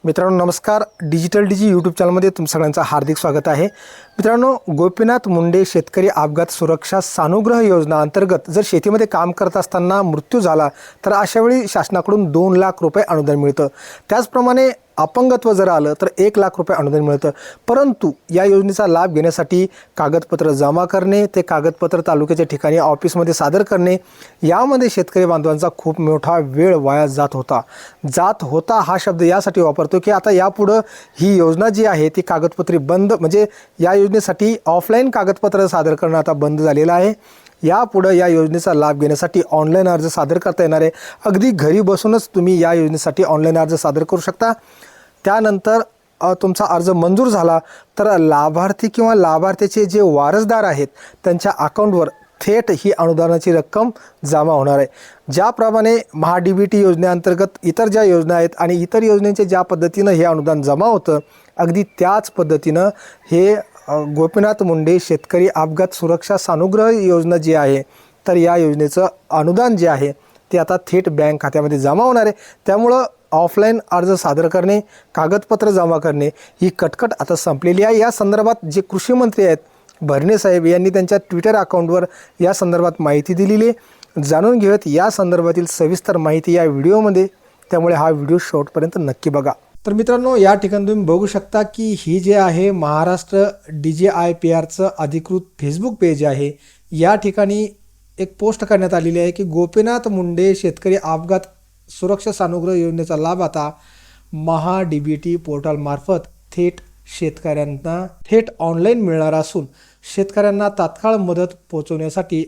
मित्रांनो नमस्कार. डिजिटल डीजी यूट्यूब चॅनलमध्ये तुमचं सगळ्यांचं हार्दिक स्वागत आहे. मित्रांनो, गोपीनाथ मुंडे शेतकरी अपघात सुरक्षा सानुग्रह योजना अंतर्गत जर शेतीमध्ये काम करत असताना मृत्यू झाला तर अशावेळी शासनाकडून 2 लाख रुपये अनुदान मिळतं. त्याचप्रमाणे अपंगत्व जर आलं तर 1 लाख रुपये अनुदान मिळतं. परंतु या योजनेचा लाभ घेण्यासाठी कागदपत्र जमा करणे, ते कागदपत्र तालुक्याच्या ठिकाणी ऑफिसमध्ये सादर करणे, यामध्ये शेतकरी बांधवांचा खूप मोठा वेळ वाया जात होता हा शब्द यासाठी वापरतो की आता यापुढं ही योजना जी आहे ती कागदपत्री बंद, म्हणजे या योजनेसाठी ऑफलाईन कागदपत्र सादर करणं आता बंद झालेलं आहे. यापुढं या योजनेचा लाभ घेण्यासाठी ऑनलाईन अर्ज सादर करता येणार आहे. अगदी घरी बसूनच तुम्ही या योजनेसाठी ऑनलाईन अर्ज सादर करू शकता. त्यानंतर तुमचा अर्ज मंजूर झाला तर लाभार्थी किंवा लाभार्थ्याचे जे वारसदार आहेत त्यांच्या अकाउंटवर थेट ही अनुदानाची रक्कम जमा होणार आहे. ज्याप्रमाणे महा-डी-बी-टी योजनेअंतर्गत इतर ज्या योजना आहेत आणि इतर योजनेचे ज्या पद्धतीनं हे अनुदान जमा होतं, अगदी त्याच पद्धतीनं हे गोपीनाथ मुंडे शेतकरी अपघात सुरक्षा सानुग्रह योजना जी आहे, तर या योजनेचं अनुदान जे आहे ते आता थेट बँक खात्यामध्ये जमा होणार आहे. त्यामुळं ऑफलाईन अर्ज सादर करणे, कागदपत्र जमा करणे ही कटकट आता संपलेली आहे. या संदर्भात जे कृषी मंत्री आहेत भरणे साहेब यांनी त्यांच्या ट्विटर अकाउंटवर या संदर्भात माहिती दिलेली आहे. जाणून घेऊयात या संदर्भातील सविस्तर माहिती या व्हिडिओमध्ये, त्यामुळे हा व्हिडिओ शेवटपर्यंत नक्की बघा. तर मित्रांनो, या ठिकाणी तुम्ही बघू शकता की ही जे आहे महाराष्ट्र DJIPRचं अधिकृत फेसबुक पेज आहे. या ठिकाणी एक पोस्ट करण्यात आलेली आहे की गोपीनाथ मुंडे शेतकरी अपघात सुरक्षा सानुग्रह योजनेचा लाभ आता महा-डी-बी-टी पोर्टलमार्फत थेट शेतकऱ्यांना थेट ऑनलाईन मिळणार असून शेतकऱ्यांना तात्काळ मदत पोहोचवण्यासाठी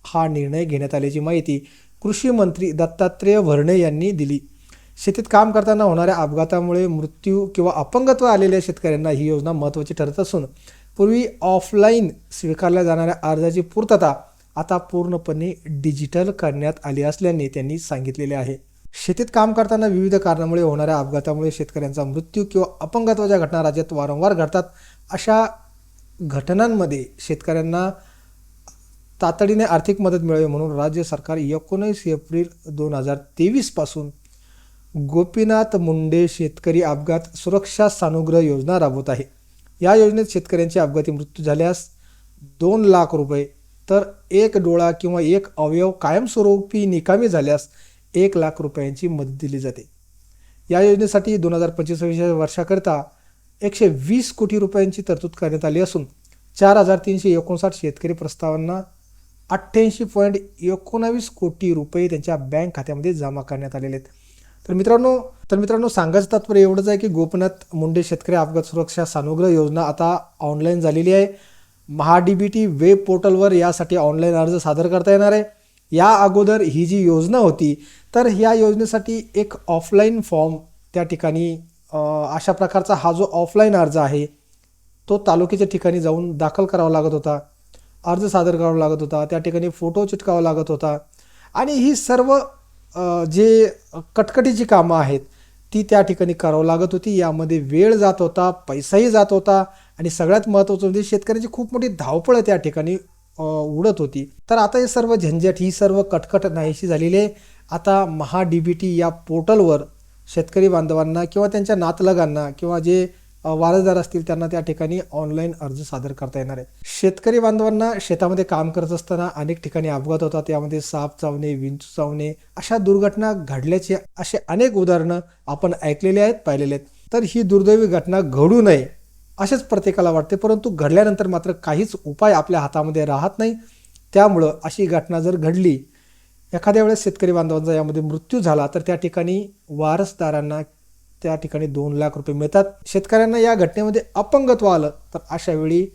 हा निर्णय घेण्यात आल्याची माहिती कृषी मंत्री दत्तात्रय भरणे यांनी दिली. शेतीत काम करताना होणाऱ्या अपघातामुळे मृत्यू किंवा अपंगत्व आलेल्या शेतकऱ्यांना ही योजना महत्त्वाची ठरत असून पूर्वी ऑफलाईन स्वीकारल्या जाणाऱ्या अर्जाची पूर्तता आता पूर्णपणे डिजिटल करण्यात आली असल्याने त्यांनी सांगितलेले आहे. शेतीत काम करताना विविध कारणामुळे होणाऱ्या अपघातामुळे शेतकऱ्यांचा मृत्यू किंवा अपंगत्वाच्या घटना राज्यात वारंवार घडतात. अशा घटनांमध्ये शेतकऱ्यांना तातडीने आर्थिक मदत मिळावी म्हणून राज्य सरकार 19 एप्रिल 2023 पासून गोपीनाथ मुंडे शेतकरी अपघात सुरक्षा सानुग्रह योजना राबवत आहे. या योजनेत शेतकऱ्यांचे अपघाती मृत्यू झाल्यास 2 लाख रुपये, तर एक डोळा किंवा एक अवयव कायमस्वरूपी निकामी झाल्यास 1 लाख रुपयांची मदत दिली जाते. या योजनेसाठी 2025 वर्षाकरिता 120 कोटी रुपयांची तरतूद करण्यात आली असून 4359 शेतकरी प्रस्तावांना 88.19 कोटी रुपये त्यांच्या बँक खात्यामध्ये जमा करण्यात आलेले आहेत. तर मित्रांनो सांगायचं तात्पर्य एवढंच आहे की गोपीनाथ मुंडे शेतकरी अपघात सुरक्षा सानुग्रह योजना आता ऑनलाईन झालेली आहे. महा-डी-बी-टी वेब पोर्टलवर यासाठी ऑनलाईन अर्ज सादर करता येणार आहे. या अगोदर ही जी योजना होती तर ह्या योजनेसाठी एक ऑफलाईन फॉर्म त्या ठिकाणी अशा प्रकारचा हा जो ऑफलाईन अर्ज आहे तो तालुक्याच्या ठिकाणी जाऊन दाखल करावा लागत होता, अर्ज सादर करावा लागत होता, त्या ठिकाणी फोटो चिटकावा लागत होता आणि ही सर्व जे कटकटीची कामं आहेत ती त्या ठिकाणी करावं लागत होती. यामध्ये वेळ जात होता, पैसाही जात होता आणि सगळ्यात महत्त्वाचं म्हणजे शेतकऱ्याची खूप मोठी धावपळ त्या ठिकाणी उडत होती. तर आता हे सर्व झंझट, ही सर्व कटकट नाहीशी झालेली आहे. आता महा-डी-बी-टी या पोर्टलवर शेतकरी बांधवांना किंवा त्यांच्या नातलगांना किंवा जे वारसदार असतील त्यांना त्या ठिकाणी ऑनलाईन अर्ज सादर करता येणार आहे. शेतकरी बांधवांना शेतामध्ये काम करत असताना अनेक ठिकाणी अपघात होतात. त्यामध्ये साप चावणे, विंचू चावणे अशा दुर्घटना घडल्याचे असे अनेक उदाहरणं आपण ऐकलेले आहेत, पाहिलेले आहेत. तर ही दुर्दैवी घटना घडू नये असेच प्रत्येकाला वाटते, परंतु घडल्यानंतर मात्र काहीच उपाय आपल्या हातामध्ये राहत नाही. त्यामुळं अशी घटना जर घडली, एखाद्या वेळेस शेतकरी बांधवांचा यामध्ये मृत्यू झाला तर त्या ठिकाणी वारसदारांना त्या ठिकाणी 2 लाख रुपये मिळतात. शेतकऱ्यांना या घटनेमध्ये अपंगत्व आलं तर अशा वेळी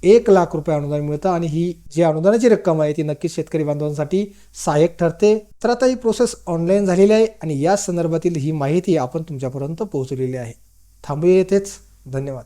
1 लाख रुपये अनुदान मिळतं आणि ही जी अनुदानाची रक्कम आहे ती नक्कीच शेतकरी बांधवांसाठी सहाय्यक ठरते. तर आता ही प्रोसेस ऑनलाईन झालेली आहे आणि या संदर्भातील ही माहिती आपण तुमच्यापर्यंत पोहोचवलेली आहे. थांबूया येथेच. धन्यवाद.